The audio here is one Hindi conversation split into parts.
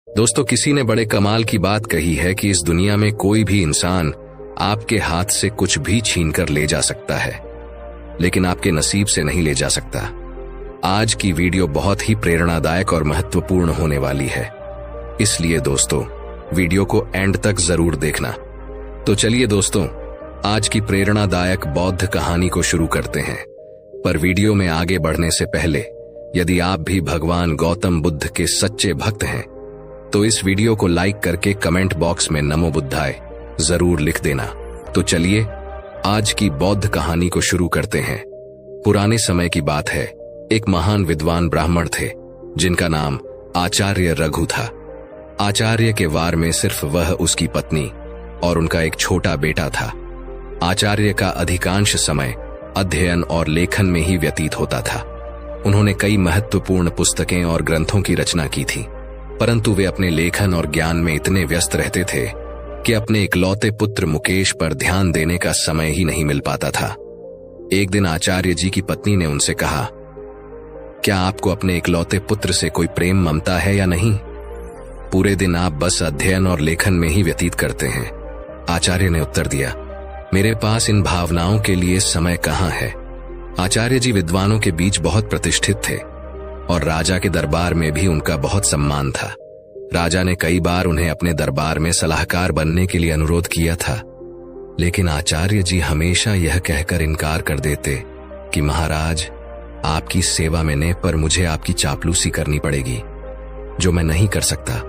दोस्तों, किसी ने बड़े कमाल की बात कही है कि इस दुनिया में कोई भी इंसान आपके हाथ से कुछ भी छीन कर ले जा सकता है, लेकिन आपके नसीब से नहीं ले जा सकता। आज की वीडियो बहुत ही प्रेरणादायक और महत्वपूर्ण होने वाली है, इसलिए दोस्तों वीडियो को एंड तक जरूर देखना। तो चलिए दोस्तों, आज की प्रेरणादायक बौद्ध कहानी को शुरू करते हैं। पर वीडियो में आगे बढ़ने से पहले यदि आप भी भगवान गौतम बुद्ध के सच्चे भक्त हैं तो इस वीडियो को लाइक करके कमेंट बॉक्स में नमो बुद्धाय जरूर लिख देना। तो चलिए आज की बौद्ध कहानी को शुरू करते हैं। पुराने समय की बात है, एक महान विद्वान ब्राह्मण थे जिनका नाम आचार्य रघु था। आचार्य के वार में सिर्फ वह, उसकी पत्नी और उनका एक छोटा बेटा था। आचार्य का अधिकांश समय अध्ययन और लेखन में ही व्यतीत होता था। उन्होंने कई महत्वपूर्ण पुस्तकें और ग्रंथों की रचना की थी, परंतु वे अपने लेखन और ज्ञान में इतने व्यस्त रहते थे कि अपने इकलौते पुत्र मुकेश पर ध्यान देने का समय ही नहीं मिल पाता था। एक दिन आचार्य जी की पत्नी ने उनसे कहा, क्या आपको अपने इकलौते पुत्र से कोई प्रेम ममता है या नहीं? पूरे दिन आप बस अध्ययन और लेखन में ही व्यतीत करते हैं। आचार्य ने उत्तर दिया, मेरे पास इन भावनाओं के लिए समय कहाँ है। आचार्य जी विद्वानों के बीच बहुत प्रतिष्ठित थे और राजा के दरबार में भी उनका बहुत सम्मान था। राजा ने कई बार उन्हें अपने दरबार में सलाहकार बनने के लिए अनुरोध किया था, लेकिन आचार्य जी हमेशा यह कहकर इनकार कर देते कि महाराज, आपकी सेवा में ने पर मुझे आपकी चापलूसी करनी पड़ेगी, जो मैं नहीं कर सकता।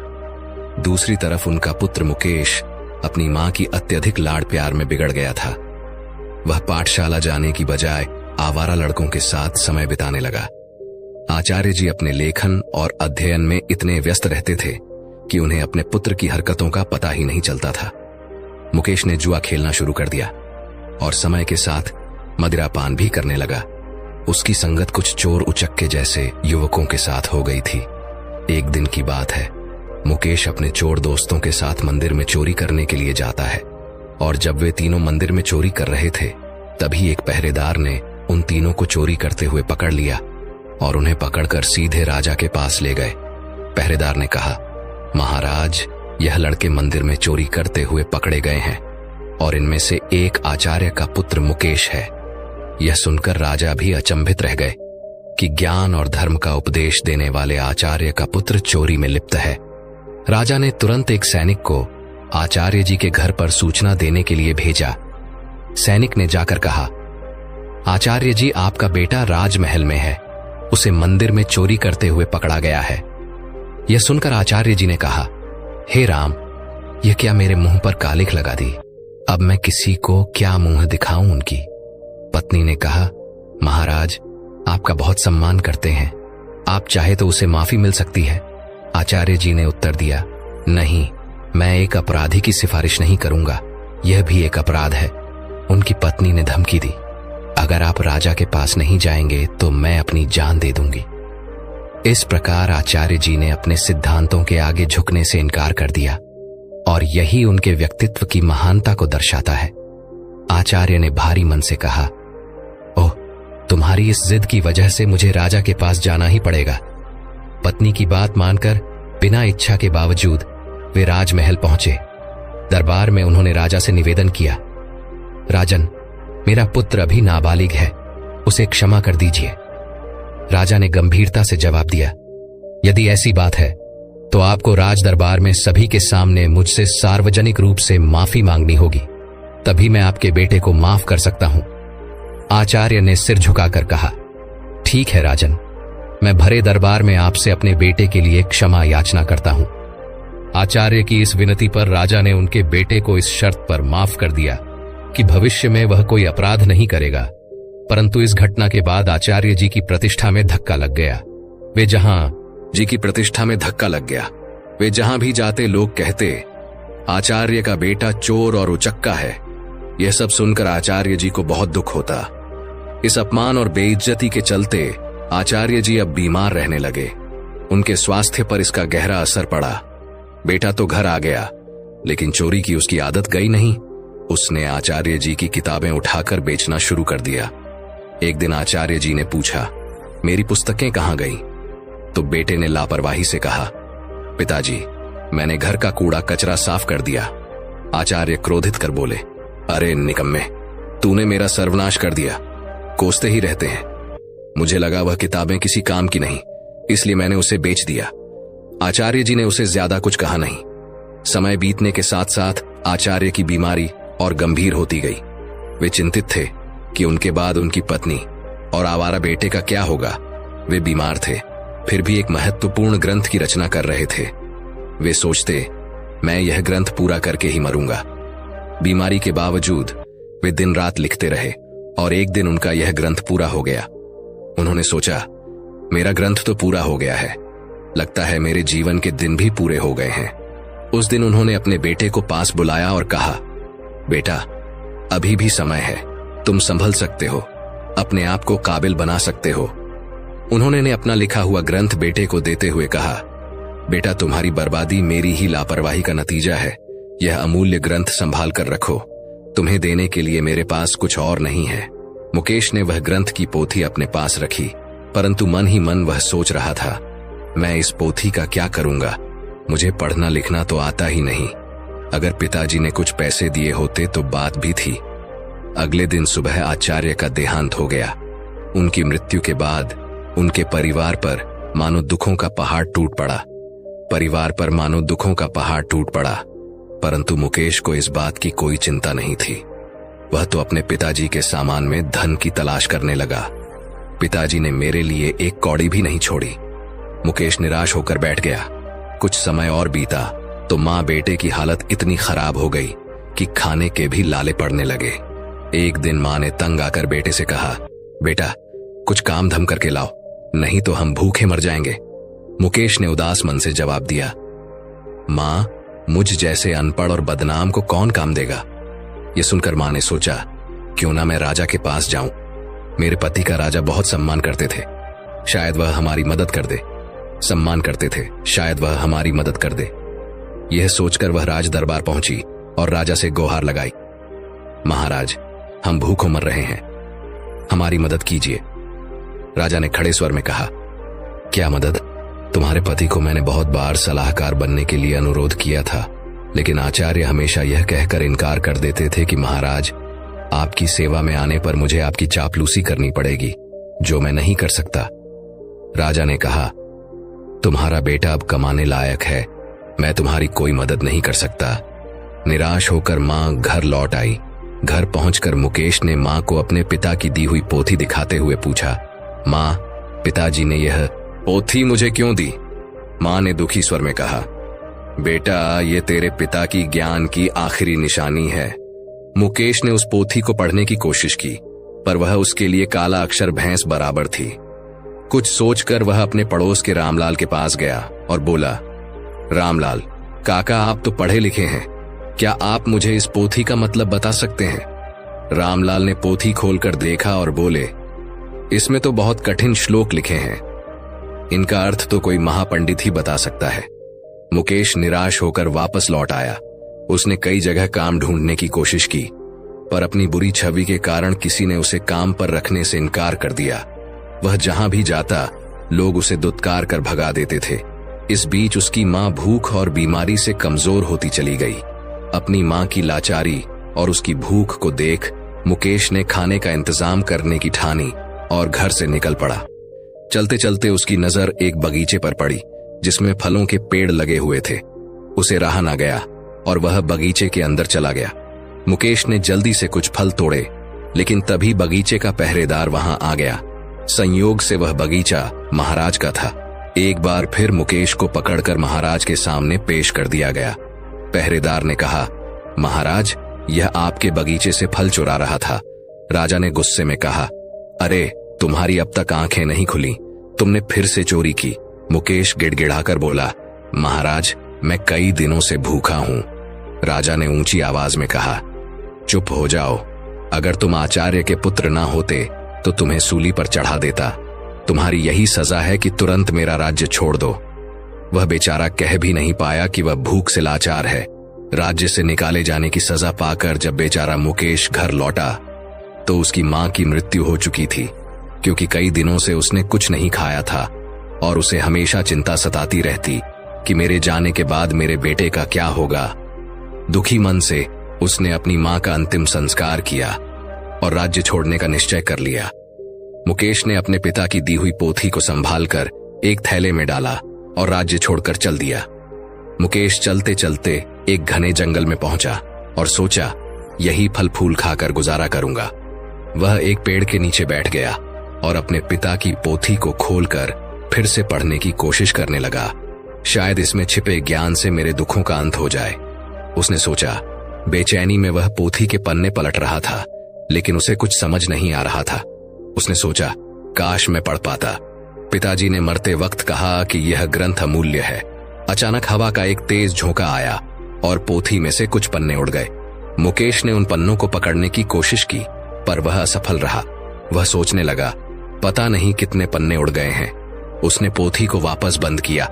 दूसरी तरफ उनका पुत्र मुकेश अपनी मां की अत्यधिक लाड़ प्यार में बिगड़ गया था। वह पाठशाला जाने की बजाय आवारा लड़कों के साथ समय बिताने लगा। आचार्य जी अपने लेखन और अध्ययन में इतने व्यस्त रहते थे कि उन्हें अपने पुत्र की हरकतों का पता ही नहीं चलता था। मुकेश ने जुआ खेलना शुरू कर दिया और समय के साथ मदिरापान भी करने लगा। उसकी संगत कुछ चोर उचक्के जैसे युवकों के साथ हो गई थी। एक दिन की बात है, मुकेश अपने चोर दोस्तों के साथ मंदिर में चोरी करने के लिए जाता है और जब वे तीनों मंदिर में चोरी कर रहे थे तभी एक पहरेदार ने उन तीनों को चोरी करते हुए पकड़ लिया और उन्हें पकड़कर सीधे राजा के पास ले गए। पहरेदार ने कहा, महाराज, यह लड़के मंदिर में चोरी करते हुए पकड़े गए हैं और इनमें से एक आचार्य का पुत्र मुकेश है। यह सुनकर राजा भी अचंभित रह गए कि ज्ञान और धर्म का उपदेश देने वाले आचार्य का पुत्र चोरी में लिप्त है। राजा ने तुरंत एक सैनिक को आचार्य जी के घर पर सूचना देने के लिए भेजा। सैनिक ने जाकर कहा, आचार्य जी, आपका बेटा राजमहल में है, उसे मंदिर में चोरी करते हुए पकड़ा गया है। यह सुनकर आचार्य जी ने कहा, हे राम, यह क्या मेरे मुंह पर कालिख लगा दी? अब मैं किसी को क्या मुंह दिखाऊं उनकी? पत्नी ने कहा, महाराज, आपका बहुत सम्मान करते हैं, आप चाहे तो उसे माफी मिल सकती है। आचार्य जी ने उत्तर दिया, नहीं, मैं एक अपराधी की सिफारिश नहीं करूंगा, यह भी एक अपराध है। उनकी पत्नी ने धमकी दी, अगर आप राजा के पास नहीं जाएंगे तो मैं अपनी जान दे दूंगी। इस प्रकार आचार्य जी ने अपने सिद्धांतों के आगे झुकने से इनकार कर दिया और यही उनके व्यक्तित्व की महानता को दर्शाता है। आचार्य ने भारी मन से कहा, ओह, तुम्हारी इस जिद की वजह से मुझे राजा के पास जाना ही पड़ेगा। पत्नी की बात मानकर बिना इच्छा के बावजूद वे राजमहल पहुंचे। दरबार में उन्होंने राजा से निवेदन किया, राजन, मेरा पुत्र अभी नाबालिग है, उसे क्षमा कर दीजिए। राजा ने गंभीरता से जवाब दिया, यदि ऐसी बात है तो आपको राज दरबार में सभी के सामने मुझसे सार्वजनिक रूप से माफी मांगनी होगी, तभी मैं आपके बेटे को माफ कर सकता हूं। आचार्य ने सिर झुकाकर कहा, ठीक है राजन, मैं भरे दरबार में आपसे अपने बेटे के लिए क्षमा याचना करता हूं। आचार्य की इस विनती पर राजा ने उनके बेटे को इस शर्त पर माफ कर दिया कि भविष्य में वह कोई अपराध नहीं करेगा। परंतु इस घटना के बाद आचार्य जी की प्रतिष्ठा में धक्का लग गया। वे जहां भी जाते लोग कहते, आचार्य का बेटा चोर और उचक्का है। यह सब सुनकर आचार्य जी को बहुत दुख होता। इस अपमान और बेइज्जती के चलते आचार्य जी अब बीमार रहने लगे। उनके स्वास्थ्य पर इसका गहरा असर पड़ा। बेटा तो घर आ गया, लेकिन चोरी की उसकी आदत गई नहीं। उसने आचार्य जी की किताबें उठाकर बेचना शुरू कर दिया। एक दिन आचार्य जी ने पूछा, मेरी पुस्तकें कहां गईं? तो बेटे ने लापरवाही से कहा, पिताजी, मैंने घर का कूड़ा कचरा साफ कर दिया। आचार्य क्रोधित कर बोले, अरे निकम्मे, तूने मेरा सर्वनाश कर दिया। कोसते ही रहते हैं। मुझे लगा वह किताबें किसी काम की नहीं, इसलिए मैंने उसे बेच दिया। आचार्य जी ने उसे ज्यादा कुछ कहा नहीं। समय बीतने के साथ साथ आचार्य की बीमारी और गंभीर होती गई। वे चिंतित थे कि उनके बाद उनकी पत्नी और आवारा बेटे का क्या होगा। वे बीमार थे, फिर भी एक महत्वपूर्ण ग्रंथ की रचना कर रहे थे। वे सोचते, मैं यह ग्रंथ पूरा करके ही मरूंगा। बीमारी के बावजूद वे दिन रात लिखते रहे और एक दिन उनका यह ग्रंथ पूरा हो गया। उन्होंने सोचा, मेरा ग्रंथ तो पूरा हो गया है, लगता है मेरे जीवन के दिन भी पूरे हो गए हैं। उस दिन उन्होंने अपने बेटे को पास बुलाया और कहा, बेटा, अभी भी समय है, तुम संभल सकते हो, अपने आप को काबिल बना सकते हो। उन्होंने अपना लिखा हुआ ग्रंथ बेटे को देते हुए कहा, बेटा, तुम्हारी बर्बादी मेरी ही लापरवाही का नतीजा है। यह अमूल्य ग्रंथ संभाल कर रखो, तुम्हें देने के लिए मेरे पास कुछ और नहीं है। मुकेश ने वह ग्रंथ की पोथी अपने पास रखी, परंतु मन ही मन वह सोच रहा था, मैं इस पोथी का क्या करूंगा? मुझे पढ़ना लिखना तो आता ही नहीं। अगर पिताजी ने कुछ पैसे दिए होते तो बात भी थी। अगले दिन सुबह आचार्य का देहांत हो गया। उनकी मृत्यु के बाद उनके परिवार पर मानो दुखों का पहाड़ टूट पड़ा। परंतु मुकेश को इस बात की कोई चिंता नहीं थी। वह तो अपने पिताजी के सामान में धन की तलाश करने लगा। पिताजी ने मेरे लिए एक कौड़ी भी नहीं छोड़ी। मुकेश निराश होकर बैठ गया। कुछ समय और बीता तो मां बेटे की हालत इतनी खराब हो गई कि खाने के भी लाले पड़ने लगे। एक दिन मां ने तंग आकर बेटे से कहा, बेटा, कुछ काम धम करके लाओ, नहीं तो हम भूखे मर जाएंगे। मुकेश ने उदास मन से जवाब दिया, मां, मुझ जैसे अनपढ़ और बदनाम को कौन काम देगा? यह सुनकर मां ने सोचा, क्यों ना मैं राजा के पास जाऊं। मेरे पति का राजा बहुत सम्मान करते थे, शायद वह हमारी मदद कर दे। यह सोचकर वह राज दरबार पहुंची और राजा से गुहार लगाई, महाराज, हम भूखों मर रहे हैं, हमारी मदद कीजिए। राजा ने खड़े स्वर में कहा, क्या मदद? तुम्हारे पति को मैंने बहुत बार सलाहकार बनने के लिए अनुरोध किया था, लेकिन आचार्य हमेशा यह कहकर इनकार कर देते थे कि महाराज, आपकी सेवा में आने पर मुझे आपकी चापलूसी करनी पड़ेगी, जो मैं नहीं कर सकता। राजा ने कहा, तुम्हारा बेटा अब कमाने लायक है, मैं तुम्हारी कोई मदद नहीं कर सकता। निराश होकर मां घर लौट आई। घर पहुंचकर मुकेश ने मां को अपने पिता की दी हुई पोथी दिखाते हुए पूछा, मां, पिताजी ने यह पोथी मुझे क्यों दी? मां ने दुखी स्वर में कहा, बेटा, ये तेरे पिता की ज्ञान की आखिरी निशानी है। मुकेश ने उस पोथी को पढ़ने की कोशिश की, पर वह उसके लिए काला अक्षर भैंस बराबर थी। कुछ सोचकर वह अपने पड़ोस के रामलाल के पास गया और बोला, रामलाल काका, आप तो पढ़े लिखे हैं, क्या आप मुझे इस पोथी का मतलब बता सकते हैं? रामलाल ने पोथी खोलकर देखा और बोले, इसमें तो बहुत कठिन श्लोक लिखे हैं, इनका अर्थ तो कोई महापंडित ही बता सकता है। मुकेश निराश होकर वापस लौट आया। उसने कई जगह काम ढूंढने की कोशिश की, पर अपनी बुरी छवि के कारण किसी ने उसे काम पर रखने से इनकार कर दिया। वह जहां भी जाता, लोग उसे दुत्कार कर भगा देते थे। इस बीच उसकी मां भूख और बीमारी से कमजोर होती चली गई। अपनी मां की लाचारी और उसकी भूख को देख मुकेश ने खाने का इंतजाम करने की ठानी और घर से निकल पड़ा। चलते चलते उसकी नजर एक बगीचे पर पड़ी जिसमें फलों के पेड़ लगे हुए थे। उसे रहा ना गया और वह बगीचे के अंदर चला गया। मुकेश ने जल्दी से कुछ फल तोड़े, लेकिन तभी बगीचे का पहरेदार वहां आ गया। संयोग से वह बगीचा महाराज का था। एक बार फिर मुकेश को पकड़कर महाराज के सामने पेश कर दिया गया। पहरेदार ने कहा, महाराज, यह आपके बगीचे से फल चुरा रहा था। राजा ने गुस्से में कहा, अरे, तुम्हारी अब तक आंखें नहीं खुली, तुमने फिर से चोरी की। मुकेश गिड़गिड़ाकर बोला, महाराज, मैं कई दिनों से भूखा हूं। राजा ने ऊंची आवाज में कहा, चुप हो जाओ, अगर तुम आचार्य के पुत्र ना होते तो तुम्हें सूली पर चढ़ा देता। तुम्हारी यही सजा है कि तुरंत मेरा राज्य छोड़ दो। वह बेचारा कह भी नहीं पाया कि वह भूख से लाचार है। राज्य से निकाले जाने की सजा पाकर जब बेचारा मुकेश घर लौटा तो उसकी मां की मृत्यु हो चुकी थी, क्योंकि कई दिनों से उसने कुछ नहीं खाया था और उसे हमेशा चिंता सताती रहती कि मेरे जाने के बाद मेरे बेटे का क्या होगा। दुखी मन से उसने अपनी मां का अंतिम संस्कार किया और राज्य छोड़ने का निश्चय कर लिया। मुकेश ने अपने पिता की दी हुई पोथी को संभालकर एक थैले में डाला और राज्य छोड़कर चल दिया। मुकेश चलते चलते एक घने जंगल में पहुंचा और सोचा, यही फल फूल खाकर गुजारा करूंगा। वह एक पेड़ के नीचे बैठ गया और अपने पिता की पोथी को खोलकर फिर से पढ़ने की कोशिश करने लगा। शायद इसमें छिपे ज्ञान से मेरे दुखों का अंत हो जाए, उसने सोचा। बेचैनी में वह पोथी के पन्ने पलट रहा था, लेकिन उसे कुछ समझ नहीं आ रहा था। उसने सोचा, काश मैं पढ़ पाता। पिताजी ने मरते वक्त कहा कि यह ग्रंथ अमूल्य है। अचानक हवा का एक तेज झोंका आया और पोथी में से कुछ पन्ने उड़ गए। मुकेश ने उन पन्नों को पकड़ने की कोशिश की, पर वह असफल रहा। वह सोचने लगा, पता नहीं कितने पन्ने उड़ गए हैं। उसने पोथी को वापस बंद किया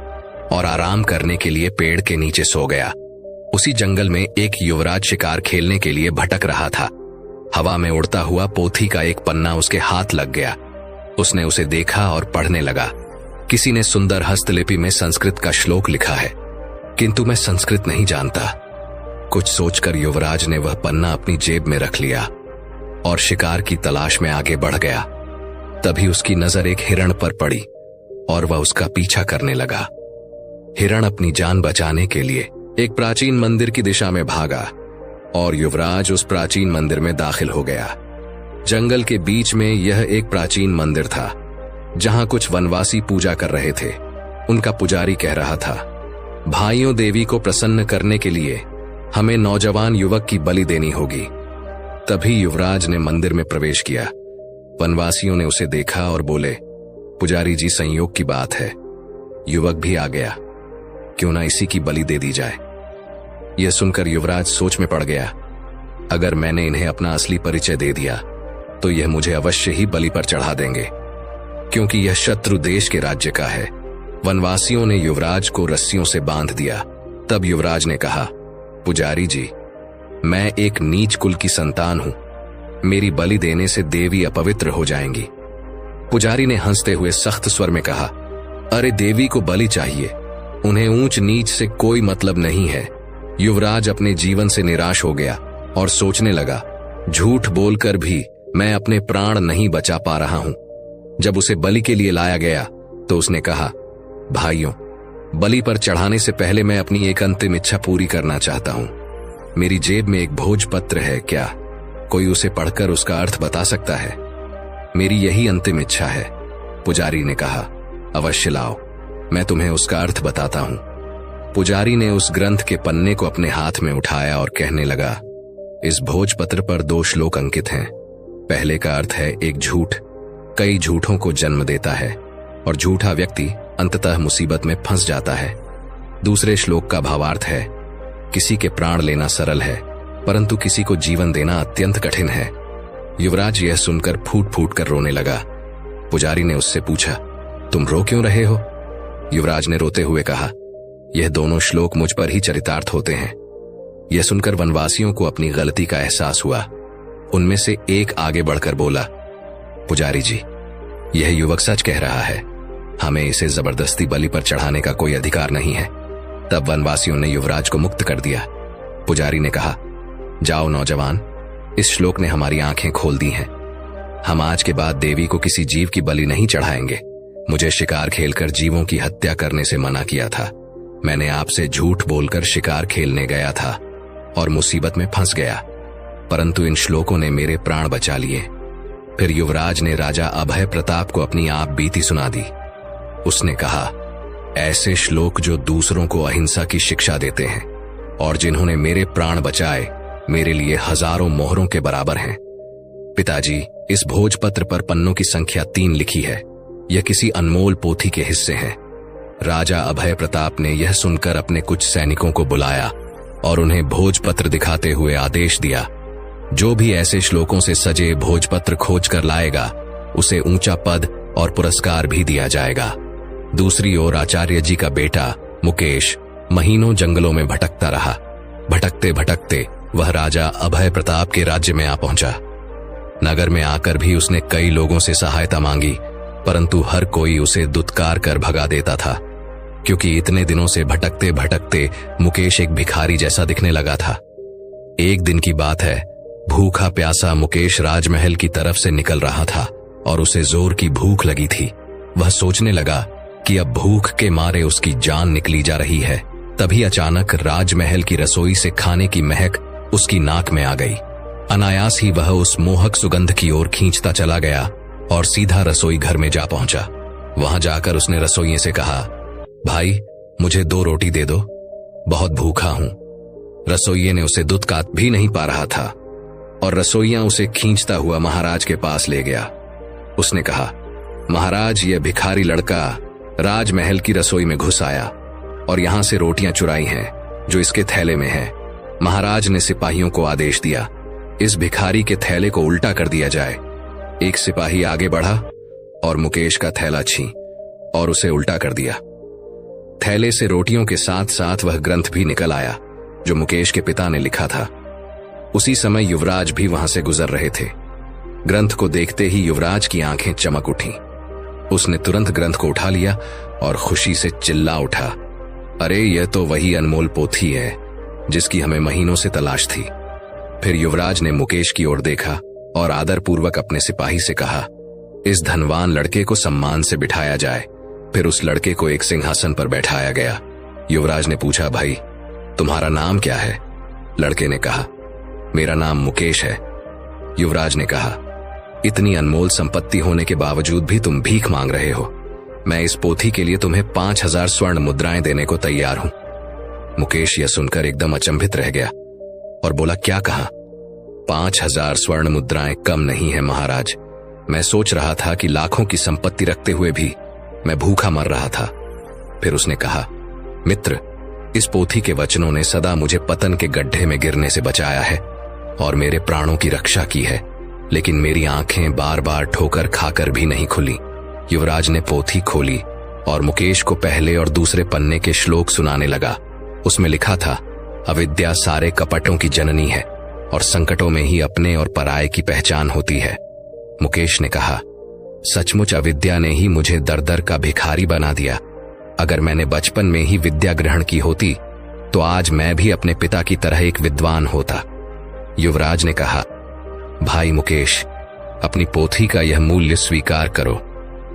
और आराम करने के लिए पेड़ के नीचे सो गया। उसी जंगल में एक युवराज शिकार खेलने के लिए भटक रहा था। हवा में उड़ता हुआ पोथी का एक पन्ना उसके हाथ लग गया। उसने उसे देखा और पढ़ने लगा। किसी ने सुंदर हस्तलिपि में संस्कृत का श्लोक लिखा है, किंतु मैं संस्कृत नहीं जानता। कुछ सोचकर युवराज ने वह पन्ना अपनी जेब में रख लिया और शिकार की तलाश में आगे बढ़ गया। तभी उसकी नजर एक हिरण पर पड़ी और वह उसका पीछा करने लगा। हिरण अपनी जान बचाने के लिए एक प्राचीन मंदिर की दिशा में भागा और युवराज उस प्राचीन मंदिर में दाखिल हो गया। जंगल के बीच में यह एक प्राचीन मंदिर था, जहां कुछ वनवासी पूजा कर रहे थे। उनका पुजारी कह रहा था, भाइयों, देवी को प्रसन्न करने के लिए हमें नौजवान युवक की बलि देनी होगी। तभी युवराज ने मंदिर में प्रवेश किया। वनवासियों ने उसे देखा और बोले, पुजारी जी, संयोग की बात है, युवक भी आ गया, क्यों ना इसी की बलि दे दी जाए। यह सुनकर युवराज सोच में पड़ गया। अगर मैंने इन्हें अपना असली परिचय दे दिया तो यह मुझे अवश्य ही बलि पर चढ़ा देंगे, क्योंकि यह शत्रु देश के राज्य का है। वनवासियों ने युवराज को रस्सियों से बांध दिया। तब युवराज ने कहा, पुजारी जी, मैं एक नीच कुल की संतान हूं, मेरी बलि देने से देवी अपवित्र हो जाएंगी। पुजारी ने हंसते हुए सख्त स्वर में कहा, अरे देवी को बलि चाहिए, उन्हें ऊंच नीच से कोई मतलब नहीं है। युवराज अपने जीवन से निराश हो गया और सोचने लगा, झूठ बोलकर भी मैं अपने प्राण नहीं बचा पा रहा हूं। जब उसे बलि के लिए लाया गया तो उसने कहा, भाइयों, बलि पर चढ़ाने से पहले मैं अपनी एक अंतिम इच्छा पूरी करना चाहता हूं। मेरी जेब में एक भोजपत्र है, क्या कोई उसे पढ़कर उसका अर्थ बता सकता है? मेरी यही अंतिम इच्छा है। पुजारी ने कहा, अवश्य लाओ, मैं तुम्हें उसका अर्थ बताता हूं। पुजारी ने उस ग्रंथ के पन्ने को अपने हाथ में उठाया और कहने लगा, इस भोजपत्र पर 2 श्लोक अंकित हैं। पहले का अर्थ है, एक झूठ कई झूठों को जन्म देता है और झूठा व्यक्ति अंततः मुसीबत में फंस जाता है। दूसरे श्लोक का भावार्थ है, किसी के प्राण लेना सरल है, परंतु किसी को जीवन देना अत्यंत कठिन है। युवराज यह सुनकर फूट फूट कर रोने लगा। पुजारी ने उससे पूछा, तुम रो क्यों रहे हो? युवराज ने रोते हुए कहा, यह दोनों श्लोक मुझ पर ही चरितार्थ होते हैं। यह सुनकर वनवासियों को अपनी गलती का एहसास हुआ। उनमें से एक आगे बढ़कर बोला, पुजारी जी, यह युवक सच कह रहा है, हमें इसे जबरदस्ती बलि पर चढ़ाने का कोई अधिकार नहीं है। तब वनवासियों ने युवराज को मुक्त कर दिया। पुजारी ने कहा, जाओ नौजवान, इस श्लोक ने हमारी आंखें खोल दी हैं। हम आज के बाद देवी को किसी जीव की बलि नहीं चढ़ाएंगे। मुझे शिकार खेलकर जीवों की हत्या करने से मना किया था। मैंने आपसे झूठ बोलकर शिकार खेलने गया था और मुसीबत में फंस गया, परंतु इन श्लोकों ने मेरे प्राण बचा लिए। फिर युवराज ने राजा अभय प्रताप को अपनी आप बीती सुना दी। उसने कहा, ऐसे श्लोक जो दूसरों को अहिंसा की शिक्षा देते हैं और जिन्होंने मेरे प्राण बचाए, मेरे लिए हजारों मोहरों के बराबर हैं। पिताजी, इस भोजपत्र पर पन्नों की संख्या 3 लिखी है। यह किसी अनमोल पोथी के हिस्से हैं। राजा अभय प्रताप ने यह सुनकर अपने कुछ सैनिकों को बुलाया और उन्हें भोजपत्र दिखाते हुए आदेश दिया, जो भी ऐसे श्लोकों से सजे भोजपत्र खोज कर लाएगा, उसे ऊंचा पद और पुरस्कार भी दिया जाएगा। दूसरी ओर आचार्य जी का बेटा मुकेश महीनों जंगलों में भटकता रहा। भटकते भटकते वह राजा अभय प्रताप के राज्य में आ पहुंचा। नगर में आकर भी उसने कई लोगों से सहायता मांगी, परंतु हर कोई उसे दुत्कार कर भगा देता था, क्योंकि इतने दिनों से भटकते भटकते मुकेश एक भिखारी जैसा दिखने लगा था। एक दिन की बात है, भूखा प्यासा मुकेश राजमहल की तरफ से निकल रहा था और उसे जोर की भूख लगी थी। वह सोचने लगा कि अब भूख के मारे उसकी जान निकली जा रही है। तभी अचानक राजमहल की रसोई से खाने की महक उसकी नाक में आ गई। अनायास ही वह उस मोहक सुगंध की ओर खींचता चला गया और सीधा रसोई घर में जा पहुंचा। वहां जाकर उसने रसोइये से कहा, भाई मुझे 2 रोटी दे दो, बहुत भूखा हूं। रसोइये ने उसे दुत्कात भी नहीं पा रहा था और रसोइया उसे खींचता हुआ महाराज के पास ले गया। उसने कहा, महाराज, यह भिखारी लड़का राजमहल की रसोई में घुस आया और यहां से रोटियां चुराई हैं जो इसके थैले में है। महाराज ने सिपाहियों को आदेश दिया, इस भिखारी के थैले को उल्टा कर दिया जाए। एक सिपाही आगे बढ़ा और मुकेश का थैला छीन और उसे उल्टा कर दिया। थैले से रोटियों के साथ साथ वह ग्रंथ भी निकल आया जो मुकेश के पिता ने लिखा था। उसी समय युवराज भी वहां से गुजर रहे थे। ग्रंथ को देखते ही युवराज की आंखें चमक उठीं। उसने तुरंत ग्रंथ को उठा लिया और खुशी से चिल्ला उठा, अरे यह तो वही अनमोल पोथी है जिसकी हमें महीनों से तलाश थी। फिर युवराज ने मुकेश की ओर देखा और आदरपूर्वक अपने सिपाही से कहा, इस धनवान लड़के को सम्मान से बिठाया जाए। फिर उस लड़के को एक सिंहासन पर बैठाया गया। युवराज ने पूछा, भाई तुम्हारा नाम क्या है? लड़के ने कहा, मेरा नाम मुकेश है। युवराज ने कहा, इतनी अनमोल संपत्ति होने के बावजूद भी तुम भीख मांग रहे हो। मैं इस पोथी के लिए तुम्हें 5000 स्वर्ण मुद्राएं देने को तैयार हूं। मुकेश यह सुनकर एकदम अचंभित रह गया और बोला, क्या कहा? 5000 स्वर्ण मुद्राएं कम नहीं है महाराज। मैं सोच रहा था कि लाखों की संपत्ति रखते हुए भी मैं भूखा मर रहा था। फिर उसने कहा, मित्र, इस पोथी के वचनों ने सदा मुझे पतन के गड्ढे में गिरने से बचाया है और मेरे प्राणों की रक्षा की है, लेकिन मेरी आंखें बार बार ठोकर खाकर भी नहीं खुली। युवराज ने पोथी खोली और मुकेश को पहले और दूसरे पन्ने के श्लोक सुनाने लगा। उसमें लिखा था, अविद्या सारे कपटों की जननी है और संकटों में ही अपने और पराये की पहचान होती है। मुकेश ने कहा, सचमुच अविद्या ने ही मुझे दर दर का भिखारी बना दिया। अगर मैंने बचपन में ही विद्या ग्रहण की होती तो आज मैं भी अपने पिता की तरह एक विद्वान होता। युवराज ने कहा, भाई मुकेश, अपनी पोथी का यह मूल्य स्वीकार करो।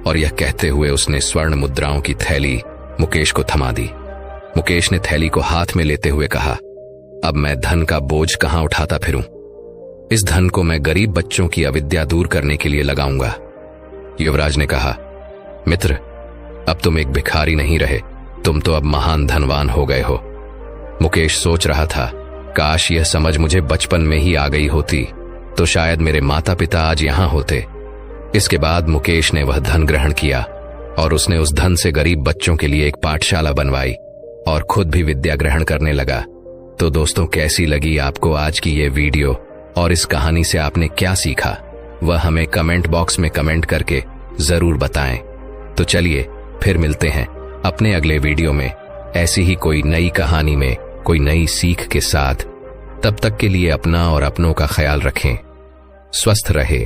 और यह कहते हुए उसने स्वर्ण मुद्राओं की थैली मुकेश को थमा दी। मुकेश ने थैली को हाथ में लेते हुए कहा, अब मैं धन का बोझ कहां उठाता फिरूं? इस धन को मैं गरीब बच्चों की अविद्या दूर करने के लिए लगाऊंगा। युवराज ने कहा, मित्र, अब तुम एक भिखारी नहीं रहे, तुम तो अब महान धनवान हो गए हो। मुकेश सोच रहा था, काश यह समझ मुझे बचपन में ही आ गई होती तो शायद मेरे माता पिता आज यहां होते। इसके बाद मुकेश ने वह धन ग्रहण किया और उसने उस धन से गरीब बच्चों के लिए एक पाठशाला बनवाई और खुद भी विद्या ग्रहण करने लगा। तो दोस्तों, कैसी लगी आपको आज की ये वीडियो और इस कहानी से आपने क्या सीखा, वह हमें कमेंट बॉक्स में कमेंट करके जरूर बताएं। तो चलिए फिर मिलते हैं अपने अगले वीडियो में ऐसी ही कोई नई कहानी में कोई नई सीख के साथ। तब तक के लिए अपना और अपनों का ख्याल रखें। स्वस्थ रहे।